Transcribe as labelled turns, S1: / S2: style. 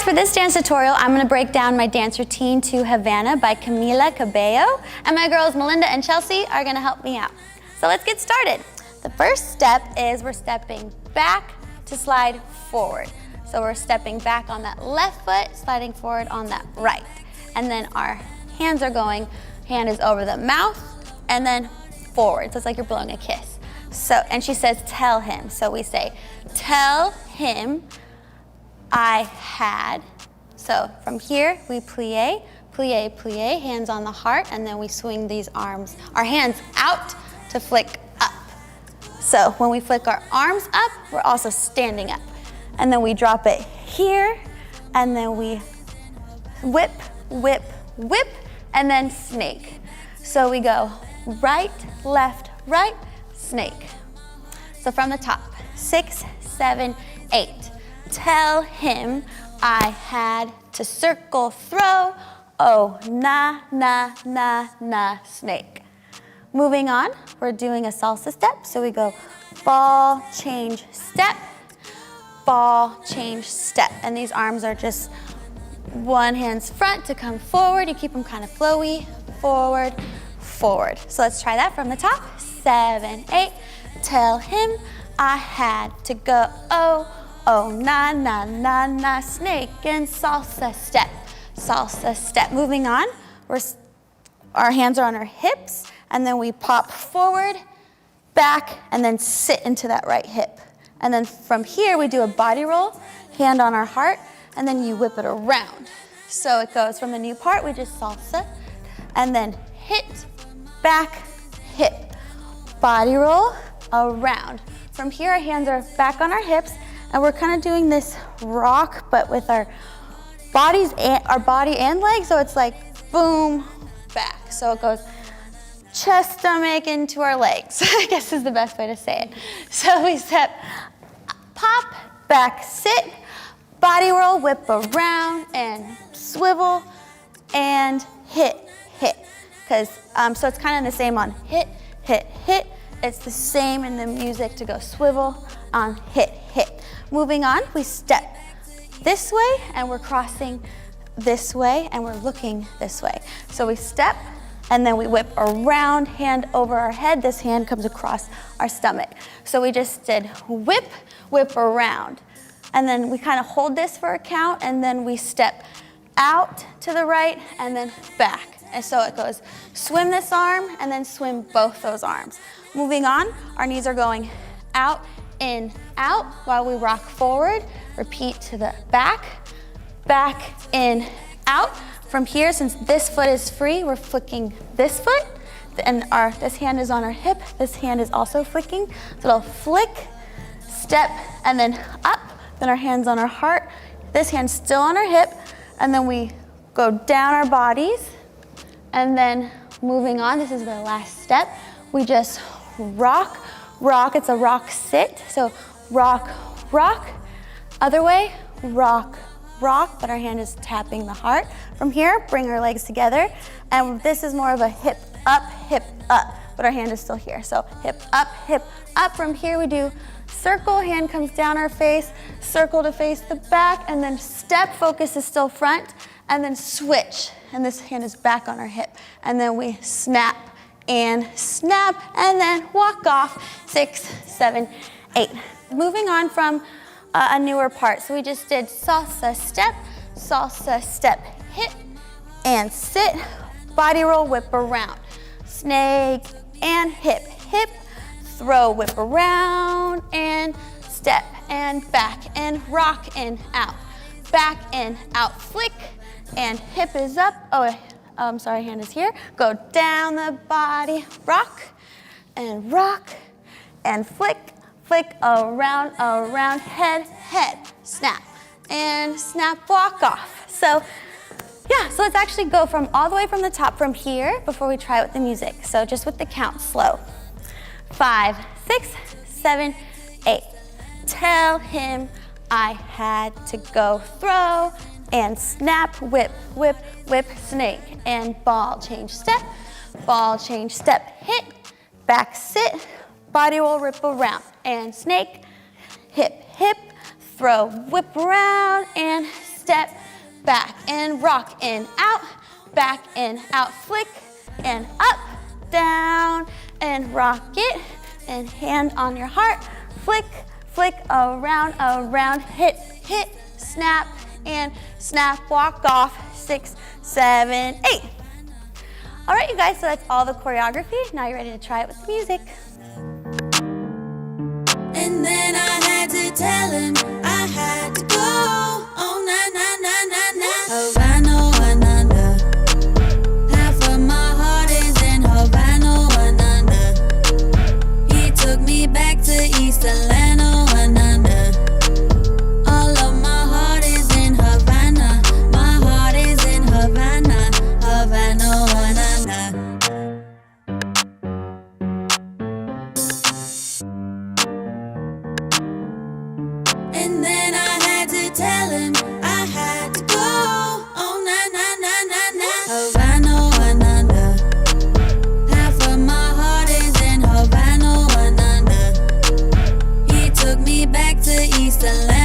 S1: For this dance tutorial, I'm gonna break down my dance routine to Havana by Camila Cabello, and my girls Melinda and Chelsea are gonna help me out. So let's get started. The first step is we're stepping back to slide forward. So we're stepping back on that left foot, sliding forward on that right. And then our hands are going, hand is over the mouth, and then forward. So it's like you're blowing a kiss. So, and she says, tell him. So we say, tell him I had. So from here, we plie, plie, plie, hands on the heart, and then we swing these arms, our hands out to flick up. So when we flick our arms up, we're also standing up. And then we drop it here, and then we whip, whip, whip, and then snake. So we go right, left, right, snake. So from the top, 6, 7, 8. Tell him I had to circle, throw, oh, na, na, na, na, snake. Moving on, we're doing a salsa step. So we go ball, change, step, ball, change, step. And these arms are just one hand's front to come forward. You keep them kind of flowy, forward, forward. So let's try that from the top. 7, 8. Tell him I had to go, oh, oh, na, na, na, na, snake, and salsa step, salsa step. Moving on, our hands are on our hips, and then we pop forward, back, and then sit into that right hip. And then from here, we do a body roll, hand on our heart, and then you whip it around. So it goes from the new part, we just salsa, and then hit, back, hip, body roll, around. From here, our hands are back on our hips, and we're kind of doing this rock, but with our body and legs, so it's like boom, back. So it goes chest, stomach, into our legs, I guess is the best way to say it. So we step, pop, back, sit, body roll, whip around, and swivel, and hit, hit. So it's kind of the same on hit, hit, hit. It's the same in the music to go swivel, on hit, hit. Moving on, we step this way, and we're crossing this way, and we're looking this way. So we step, and then we whip around, hand over our head. This hand comes across our stomach. So we just did whip, whip around. And then we kind of hold this for a count, and then we step out to the right, and then back. And so it goes swim this arm, and then swim both those arms. Moving on, our knees are going out, in, out, while we rock forward. Repeat to the back, back, in, out. From here, since this foot is free, we're flicking this foot, and this hand is on our hip. This hand is also flicking. So it'll flick, step, and then up. Then our hand's on our heart. This hand's still on our hip, and then we go down our bodies. And then moving on, this is the last step. We just rock, rock. It's a rock sit. So rock, rock. Other way, rock, rock, but our hand is tapping the heart. From here, bring our legs together. And this is more of a hip up, but our hand is still here. So hip up, hip up. From here, we do circle, hand comes down our face, circle to face the back, and then step, focus is still front, and then switch. And this hand is back on our hip. And then we snap, and then walk off, 6, 7, 8. Moving on from a newer part. So we just did salsa step, hit, and sit, body roll, whip around, snake, and hip, hip, throw, whip around, and step, and back, and rock, and out, back, and out, flick, and hip is up. Oh, I'm sorry, hand is here. Go down the body, rock, and flick, flick, around, around, head, head, snap, and snap, walk off. So yeah, so let's actually go from all the way from the top from here before we try it with the music. So just with the count, slow. 5, 6, 7, 8. Tell him I had to go, throw, and snap, whip, whip, whip, snake, and ball, change, step, hit, back, sit, body roll, rip around, and snake, hip, hip, throw, whip around, and step back and rock and out, back and out, flick and up, down and rock it, and hand on your heart, flick, flick, around, around, hit, hit, snap, and snap, walk off, 6, 7, 8. All right, you guys, so that's all the choreography. Now you're ready to try it with the music.
S2: And then I had to tell him I had to go. Oh, na, na, na, na, na. Havana, Ananda. Half of my heart is in Havana, Ananda. He took me back to East Atlanta, Ananda. All of my heart is in Havana. My heart is in Havana, Havana, Ananda. And then I had to tell him I had to go. Oh, na, na, na, na, na. Havana, Ananda. Half of my heart is in Havana, Ananda. He took me back to East Atlanta.